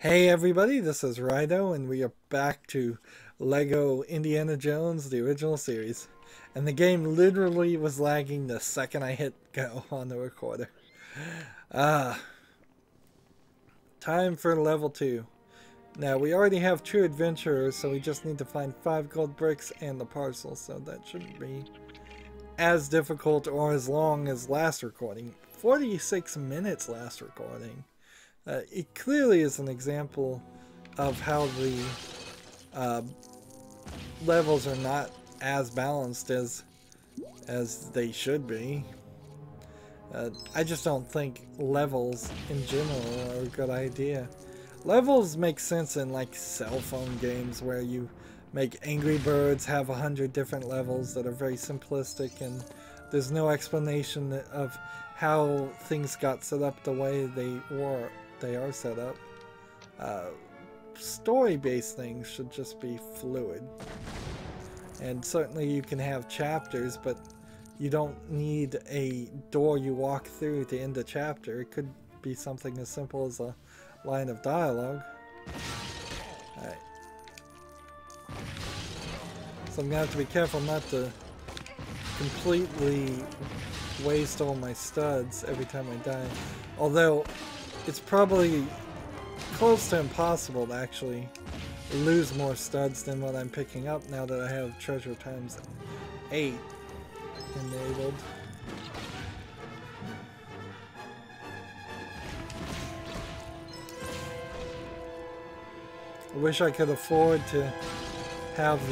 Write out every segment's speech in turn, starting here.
Hey everybody, this is Rydo, and we are back to Lego Indiana Jones, the original series. And the game literally was lagging the second I hit go on the recorder. Time for level 2. Now, we already have 2 adventurers, so we just need to find 5 gold bricks and the parcel, so that shouldn't be as difficult or as long as last recording. 46 minutes last recording. It clearly is an example of how the levels are not as balanced as they should be. I just don't think levels in general are a good idea. Levels make sense in like cell phone games where you make Angry Birds have 100 different levels that are very simplistic and there's no explanation of how things got set up the way they are set up. Story-based things should just be fluid. And certainly you can have chapters, but you don't need a door you walk through to end a chapter. It could be something as simple as a line of dialogue. Alright. So I'm gonna have to be careful not to completely waste all my studs every time I die. Although it's probably close to impossible to actually lose more studs than what I'm picking up now that I have treasure times 8 enabled. I wish I could afford to have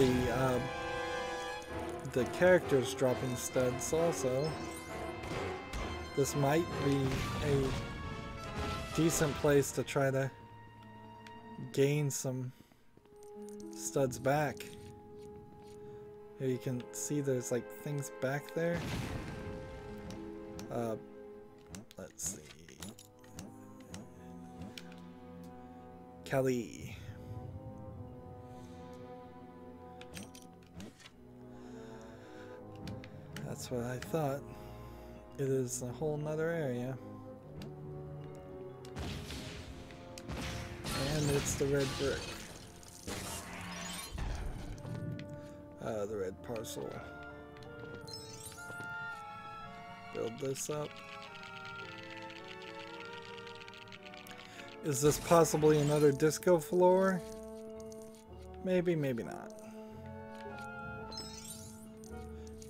the characters dropping studs also. This might be a decent place to try to gain some studs back. Here you can see there's like things back there. Let's see. Kelly. That's what I thought. It is a whole nother area. And it's the red brick. The red parcel. Build this up. Is this possibly another disco floor? Maybe, maybe not.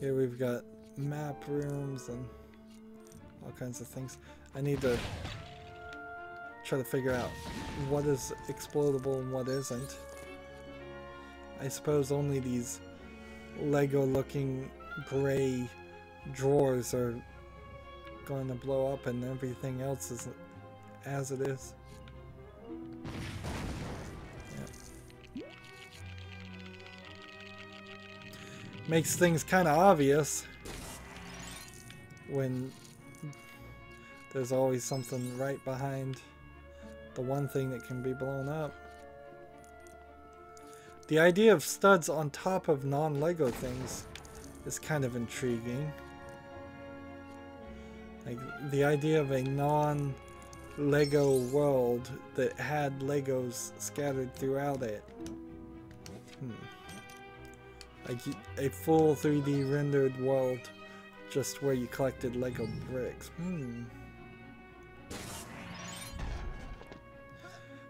Here we've got map rooms and all kinds of things. I need to try to figure out what is explodable and what isn't. I suppose only these Lego looking gray drawers are going to blow up and everything else is as it is. Yeah. Makes things kind of obvious when there's always something right behind the one thing that can be blown up. The idea of studs on top of non-Lego things is kind of intriguing. Like the idea of a non-Lego world that had Legos scattered throughout it. Like a full 3D rendered world just where you collected Lego bricks.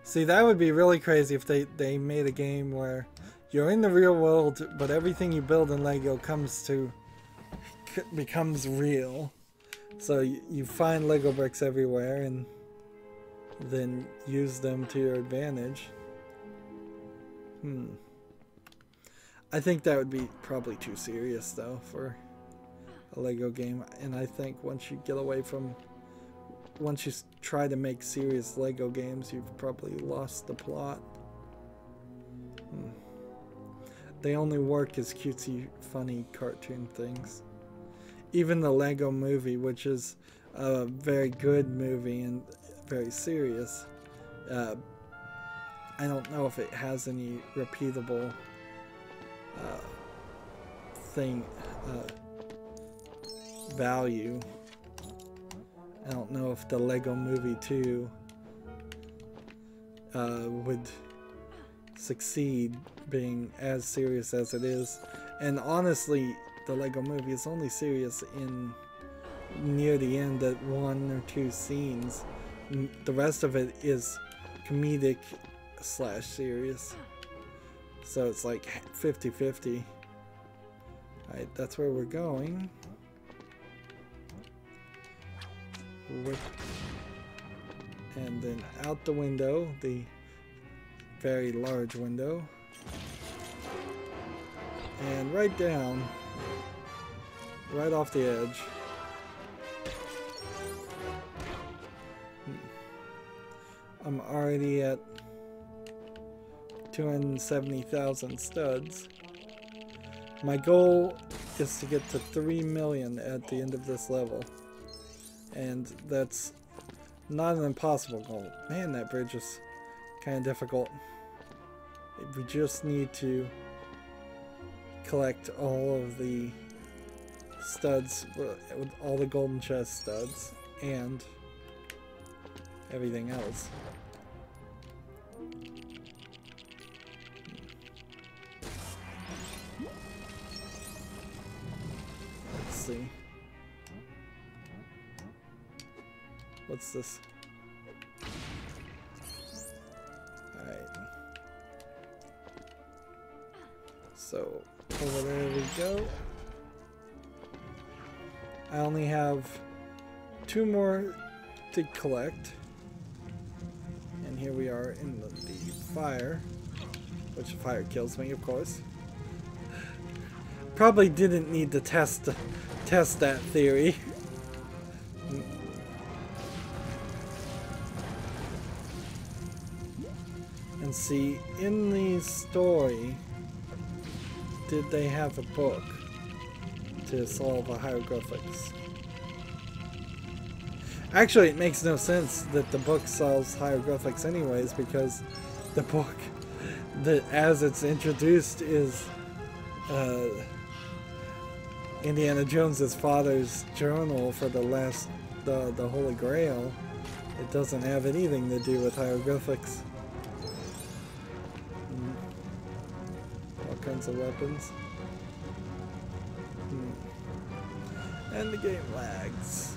See, that would be really crazy if they made a game where you're in the real world, but everything you build in Lego becomes real. So you find Lego bricks everywhere and then use them to your advantage. I think that would be probably too serious though for a Lego game, and I think once you try to make serious Lego games, you've probably lost the plot. They only work as cutesy, funny cartoon things. Even the Lego movie, which is a very good movie and very serious, I don't know if it has any repeatable value. I don't know if the Lego Movie 2 would succeed being as serious as it is. And honestly, the Lego movie is only serious in near the end at 1 or 2 scenes. The rest of it is comedic / serious. So it's like 50-50. Alright, that's where we're going. And then out the window, the very large window. And right down, right off the edge. I'm already at 270,000 studs. My goal is to get to 3 million at the end of this level. And that's not an impossible goal. Man, that bridge is kind of difficult. We just need to collect all of the studs, with all the golden chest studs, and everything else. Let's see. What's this? Alright. So, over there we go. I only have 2 more to collect. And here we are in the fire. Which fire kills me, of course. Probably didn't need to test that theory. And see, in the story, did they have a book to solve the hieroglyphics? Actually, it makes no sense that the book solves hieroglyphics anyways, because the book, as it's introduced, is Indiana Jones's father's journal for the Holy Grail. It doesn't have anything to do with hieroglyphics. All kinds of weapons. And the game lags.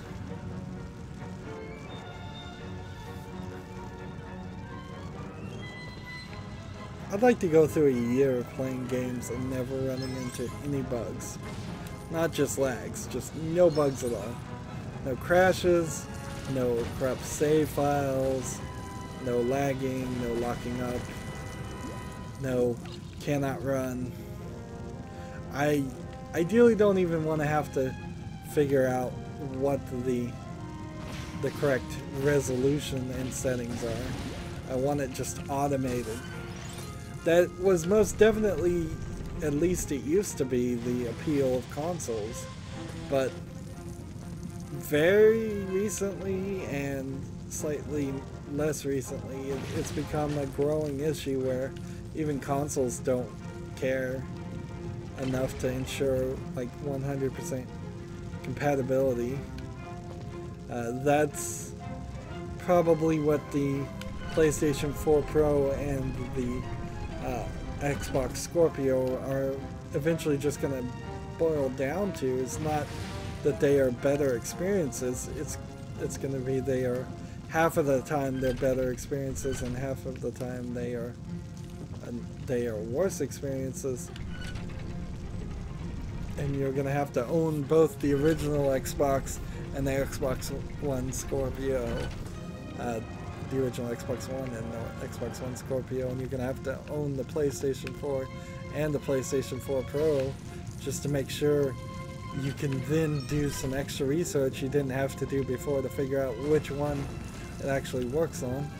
I'd like to go through a year of playing games and never running into any bugs. Not just lags, just no bugs at all. No crashes, no corrupt save files, no lagging, no locking up, no cannot run. I ideally don't even want to have to figure out what the correct resolution and settings are. I want it just automated. That was most definitely, at least it used to be, the appeal of consoles. But very recently and slightly less recently, it's become a growing issue where even consoles don't care enough to ensure like 100% compatibility. That's probably what the PlayStation 4 Pro and the Xbox Scorpio are eventually just going to boil down to. Is not that they are better experiences, it's going to be they are half of the time they're better experiences and half of the time they are worse experiences. And you're going to have to own both the original Xbox and the Xbox One Scorpio. The original Xbox One and the Xbox One Scorpio, and you're going to have to own the PlayStation 4 and the PlayStation 4 Pro just to make sure you can then do some extra research you didn't have to do before to figure out which one it actually works on.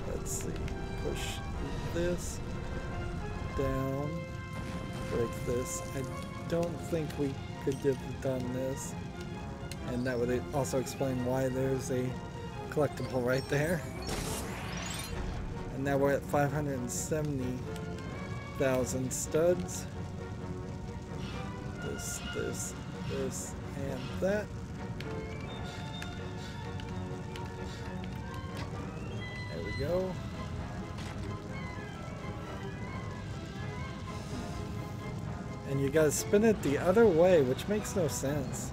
Let's see, push this down, break this. I don't think we could have done this. And that would also explain why there's a collectible right there. And now we're at 570,000 studs. This, and that. we go. And you gotta spin it the other way, which makes no sense.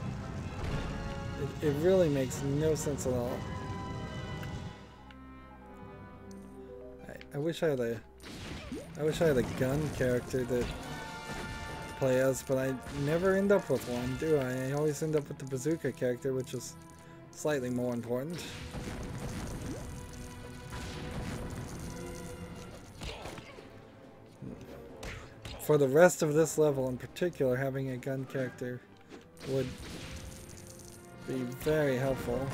It really makes no sense at all. I wish I had a gun character to play as, but I never end up with one, do I? I always end up with the bazooka character, which is slightly more important. For the rest of this level in particular, having a gun character would be very helpful.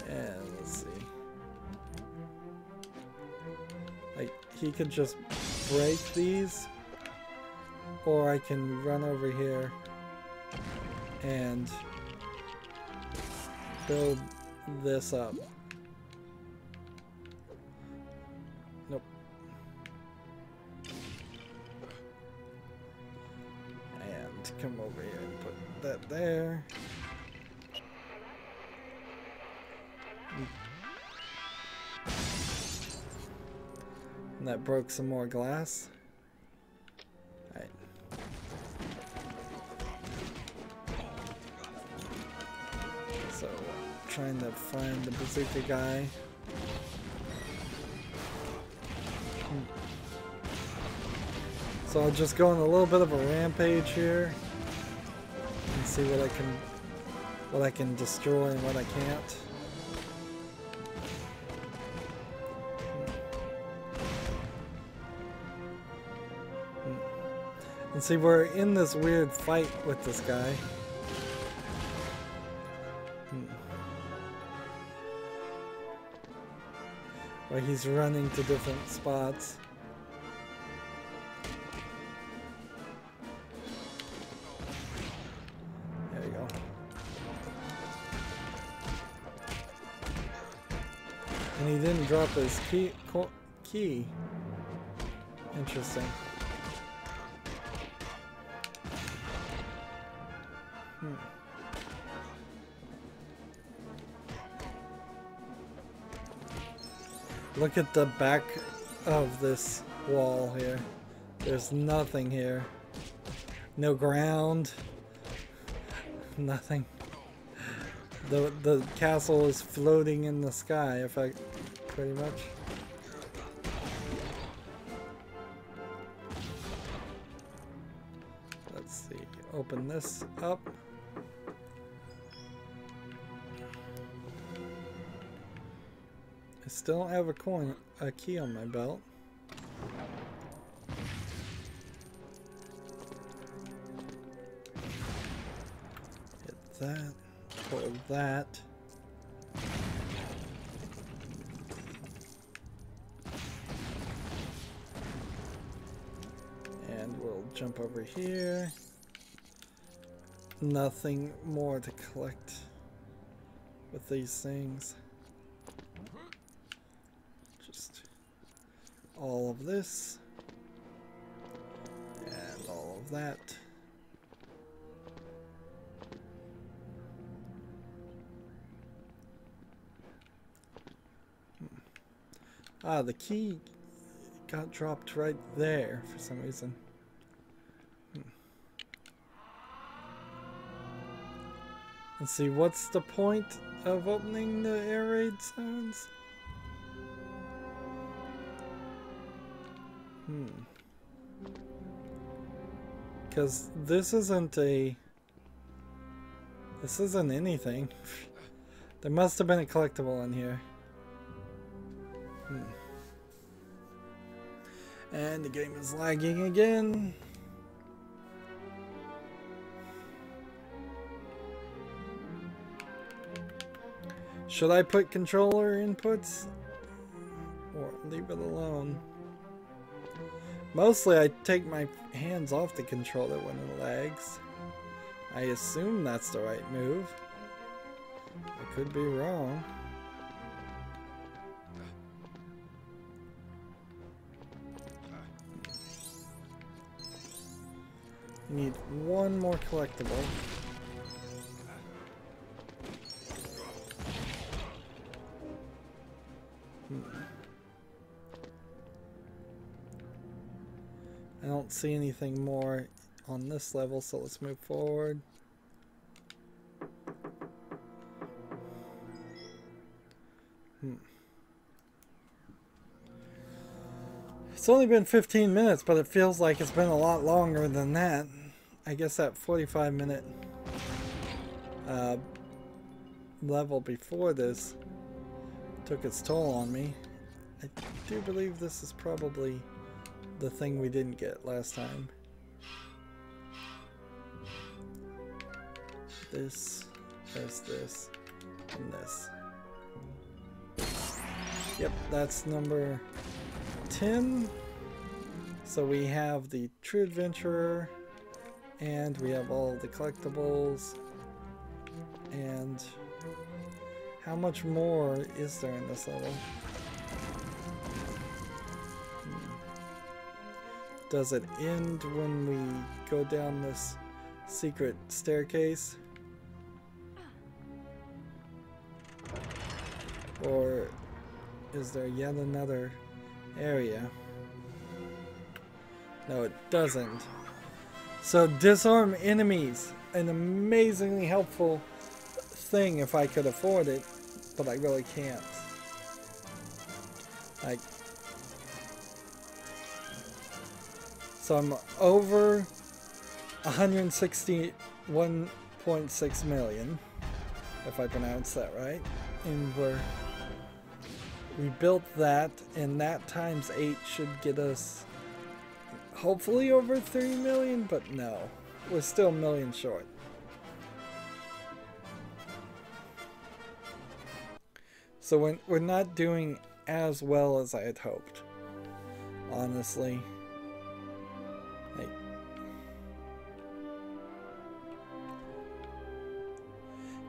And let's see. Like, he could just break these, or I can run over here and build this up. Nope. And come over here and put that there. And that broke some more glass. Alright. So, trying to find the bazooka guy. So I'll just go on a little bit of a rampage here and see what I can destroy and what I can't. And see, we're in this weird fight with this guy. Where he's running to different spots. There you go. And he didn't drop his key. Interesting. Look at the back of this wall here. There's nothing here. No ground. Nothing. The castle is floating in the sky, pretty much. Let's see. Open this up. I still don't have a key on my belt. Hit that, pull that. And we'll jump over here. Nothing more to collect with these things. All of this and all of that. Ah, the key got dropped right there for some reason. Let's see, what's the point of opening the air raid zones? Because this isn't anything. There must have been a collectible in here. And the game is lagging again. Should I put controller inputs? Or leave it alone? Mostly I take my hands off the controller when it lags. I assume that's the right move. I could be wrong. Need one more collectible. see anything more on this level, so let's move forward. It's only been 15 minutes, but it feels like it's been a lot longer than that. I guess that 45-minute level before this took its toll on me. I do believe this is probably the thing we didn't get last time. This, there's this, and this. Yep, that's number 10. So we have the True Adventurer, and we have all the collectibles. And how much more is there in this level? Does it end when we go down this secret staircase? Or is there yet another area? No, it doesn't. So disarm enemies, an amazingly helpful thing if I could afford it, but I really can't. Like, so I'm over 161.6 million, if I pronounce that right, and we built that, and that times 8 should get us hopefully over 3 million, but no, we're still a million short. So we're not doing as well as I had hoped, honestly. Like,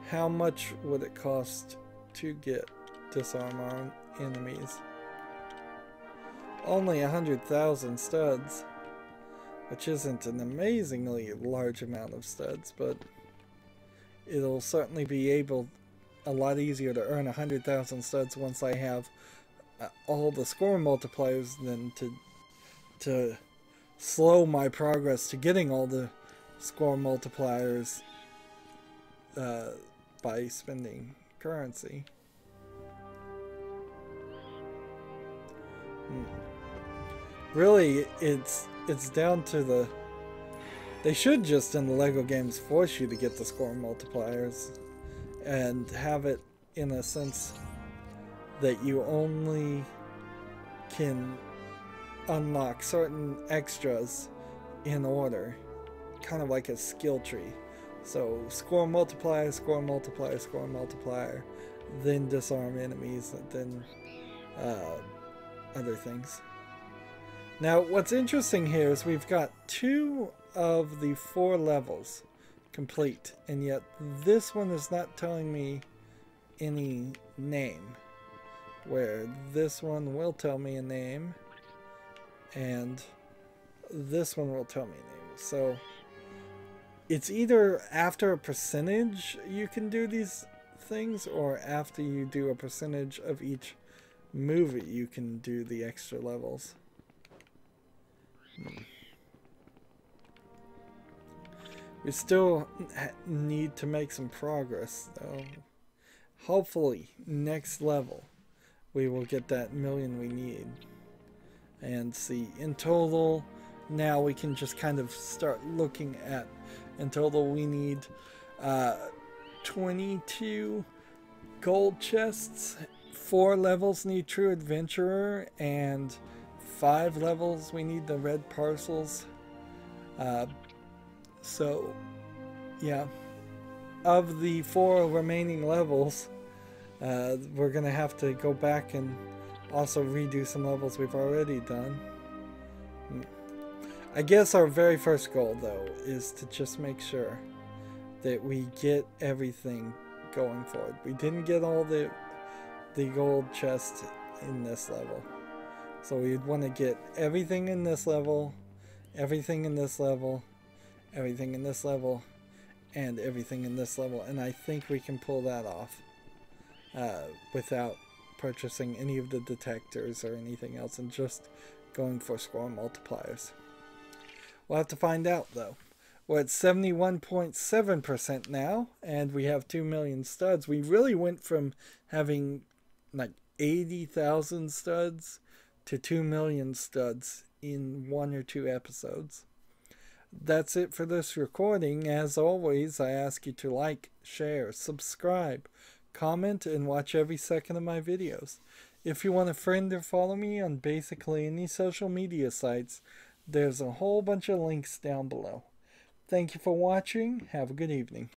how much would it cost to get disarm our enemies? Only 100,000 studs, which isn't an amazingly large amount of studs, but it'll certainly be a lot easier to earn 100,000 studs once I have all the score multipliers than to slow my progress to getting all the score multipliers by spending currency. Really, it's down to the... They should just, in the LEGO games, force you to get the score multipliers and have it in a sense that you only can unlock certain extras in order, kind of like a skill tree. So score multiplier, score multiplier, score multiplier, then disarm enemies, and then other things. Now what's interesting here is we've got 2 of the 4 levels complete, and yet this one is not telling me any name, where this one will tell me a name and this one will tell me a name. So it's either after a percentage you can do these things, or after you do a percentage of each movie you can do the extra levels. We still need to make some progress though. Hopefully next level we will get that million we need. And see, in total now we can just kind of start looking at, in total we need 22 gold chests, 4 levels need True Adventurer, and 5 levels we need the red parcels. So yeah, of the 4 remaining levels, we're gonna have to go back and also redo some levels we've already done. I guess our very first goal though is to just make sure that we get everything going forward. We didn't get all the gold chests in this level, so we'd want to get everything in this level, everything in this level, everything in this level, and everything in this level, and I think we can pull that off without purchasing any of the detectors or anything else, and just going for score multipliers. We'll have to find out, though. We're at 71.7% now, and we have 2 million studs. We really went from having like 80,000 studs to 2 million studs in 1 or 2 episodes. That's it for this recording. As always, I ask you to like, share, subscribe, comment, and watch every second of my videos. If you want to friend or follow me on basically any social media sites, there's a whole bunch of links down below. Thank you for watching. Have a good evening.